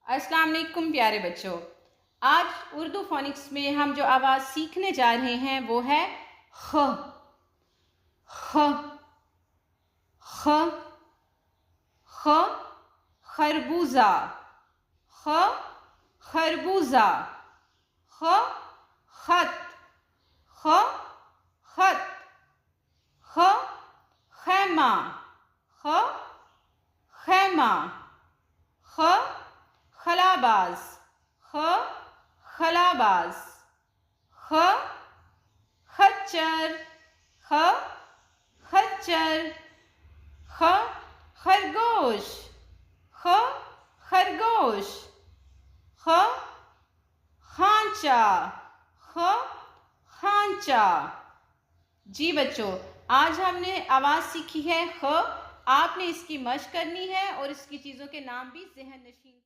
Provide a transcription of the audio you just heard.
अस्सलाम वालेकुम प्यारे बच्चों। आज उर्दू फोनिक्स में हम जो आवाज़ सीखने जा रहे हैं वो है ख। ख ख ख खरबूजा। ख खरबूजा। ख खत। ख खत। ख खैमा। ख खैमा। ख खलाबाज। ख खलाबाज। ख खच्चर। ख खच्चर। ख खरगोश। ख खरगोश। ख खांचा। ख खांचा। जी बच्चों, आज हमने आवाज़ सीखी है ख। आपने इसकी मश्क करनी है और इसकी चीज़ों के नाम भी ज़हन नशीन